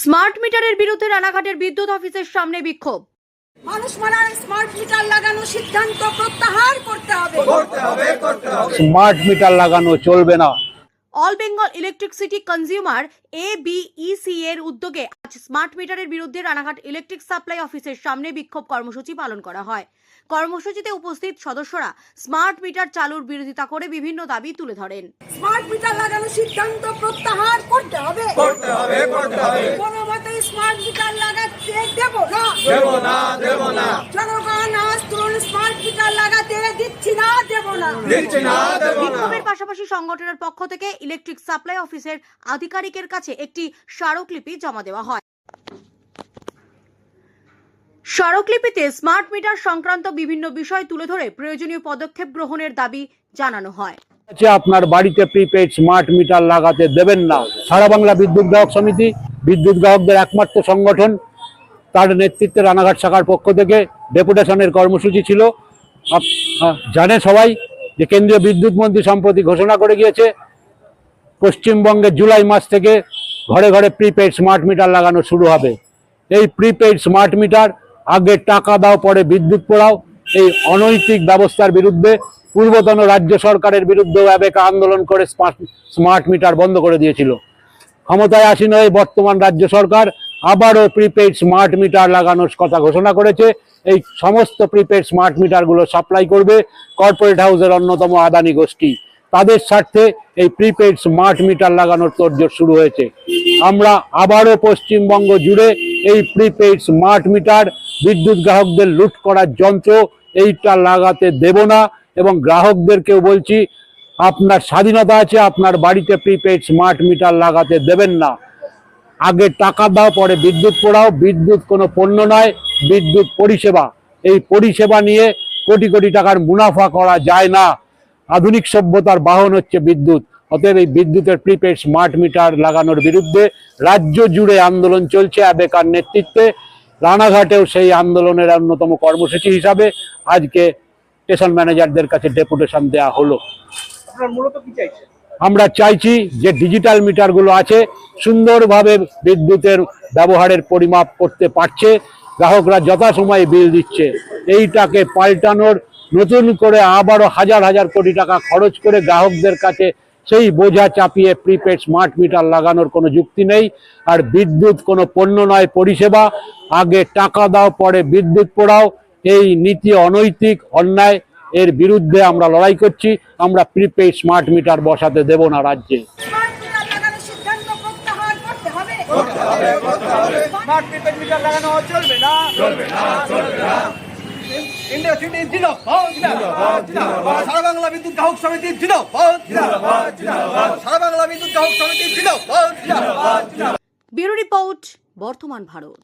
Smart মিটারের বিরুদ্ধে রানাঘাটের বিদ্যুৎ অফিসের সামনে বিক্ষোভ। মানুষ মানার স্মার্ট মিটার লাগানোর সিদ্ধান্ত প্রত্যাহার করতে হবে। স্মার্ট মিটার লাগানো চলবে না। All Bengal electricity consumer ABEC এর উদ্যোগে আজ স্মার্ট মিটারের বিরুদ্ধে রানাঘাট ইলেকট্রিক সাপ্লাই অফিসের সামনে বিক্ষোভ কর্মসূচি পালন করা হয়। কর্মসূচিতে উপস্থিত সদস্যরা স্মার্ট মিটার চালুর বিরোধিতা করে বিভিন্ন দাবি তুলে ধরেন। স্মার্ট মিটার লাগানোর সিদ্ধান্ত প্রত্যাহার করতে হবে। কোনো মতেই স্মার্ট মিটার লাগাতে দেব না। জনগণ আজ তরুণ স্মার্ট মিটার লাগাতে দিচ্ছি না, দেব না। বিক্ষোভের পাশাপাশি সংগঠনের পক্ষ থেকে ইলেকট্রিক সাপ্লাই অফিসের আধিকারিকের কাছে একটি স্মারকলিপি জমা দেওয়া হয়। স্মারকলিপিতে স্মার্ট মিটার সংক্রান্ত বিভিন্ন বিষয় তুলে ধরে প্রয়োজনীয় পদক্ষেপ গ্রহণের দাবি জানানো হয়। আপনার বাড়িতে প্রিপেড স্মার্ট মিটার লাগাতে দেবেন না। সারা বাংলা বিদ্যুৎ গ্রাহক সমিতি বিদ্যুৎ গ্রাহকদের একমাত্র সংগঠন, তার নেতৃত্বে রানাঘাট শাখার পক্ষ থেকে ডেপুটেশনের কর্মসূচি ছিল। জানে সবাই যে কেন্দ্রীয় বিদ্যুৎ মন্ত্রী সম্প্রতি ঘোষণা করে গিয়েছে পশ্চিমবঙ্গে জুলাই মাস থেকে ঘরে ঘরে প্রিপেড স্মার্ট মিটার লাগানো শুরু হবে। এই প্রিপেড স্মার্ট মিটার, আগে টাকা দাও পরে বিদ্যুৎ পোড়াও, এই অনৈতিক ব্যবস্থার বিরুদ্ধে পূর্বতন রাজ্য সরকারের বিরুদ্ধেও একা আন্দোলন করে স্মার্ট মিটার বন্ধ করে দিয়েছিল। ক্ষমতায় আসীন হয়ে বর্তমান রাজ্য সরকার আবারও প্রিপেড স্মার্ট মিটার লাগানোর কথা ঘোষণা করেছে। এই সমস্ত প্রিপেড স্মার্ট মিটারগুলো সাপ্লাই করবে কর্পোরেট হাউসের অন্যতম আদানি গোষ্ঠী। তাদের স্বার্থে এই প্রিপেড স্মার্ট মিটার লাগানোর তোড়জোড় শুরু হয়েছে। আমরা আবারও পশ্চিমবঙ্গ জুড়ে এই প্রিপেড স্মার্ট মিটার বিদ্যুৎ গ্রাহকদের লুট করার যন্ত্র, এইটা লাগাতে দেব না। এবং গ্রাহকদেরকেও বলছি, আপনার স্বাধীনতা আছে, আপনার বাড়িতে প্রিপেড স্মার্ট মিটার লাগাতে দেবেন না। আগে টাকা দাও পরে বিদ্যুৎ পোড়াও। বিদ্যুৎ কোনো পণ্য নয়, বিদ্যুৎ পরিষেবা। এই পরিষেবা নিয়ে কোটি কোটি টাকার মুনাফা করা যায় না। আধুনিক সভ্যতার বাহন হচ্ছে বিদ্যুৎ। অতএব এই বিদ্যুতের প্রিপেড স্মার্ট মিটার লাগানোর বিরুদ্ধে রাজ্য জুড়ে আন্দোলন চলছে আবেকার নেতৃত্বে। রানাঘাটেও সেই আন্দোলনের অন্যতম কর্মসূচি হিসাবে আজকে স্টেশন ম্যানেজারদের কাছে ডেপুটেশন দেওয়া হলো। আমরা চাইছি যে ডিজিটাল মিটারগুলো আছে সুন্দরভাবে বিদ্যুতের ব্যবহারের পরিমাপ করতে পারছে, গ্রাহকরা যথাসময়ে বিল দিচ্ছে। এইটাকে পাল্টানোর, নতুন করে আবারও হাজার হাজার কোটি টাকা খরচ করে গ্রাহকদের কাছে সেই বোঝা চাপিয়ে প্রিপেড স্মার্ট মিটার লাগানোর কোনো যুক্তি নেই। আর বিদ্যুৎ কোনো পণ্য নয়, পরিষেবা। আগে টাকা দাও পরে বিদ্যুৎ পোড়াও, এই নীতি অনৈতিক, অন্যায়। এর বিরুদ্ধে আমরা লড়াই করছি। আমরা প্রিপেড স্মার্ট মিটার বসাতে দেব না রাজ্যে। স্মার্ট মিটার লাগানোর সিদ্ধান্ত প্রত্যাহার করতে হবে। স্মার্ট প্রিপেড মিটার লাগানো চলবে না। ইন্ডাস্ট্রি জিন্দাবাদ। সারা বাংলা বিদ্যুৎ গ্রাহক সমিতি জিন্দাবাদ। সারা বাংলা বিদ্যুৎ গ্রাহক সমিতি জিন্দাবাদ। ব্যুরো রিপোর্ট, বর্তমান ভারত।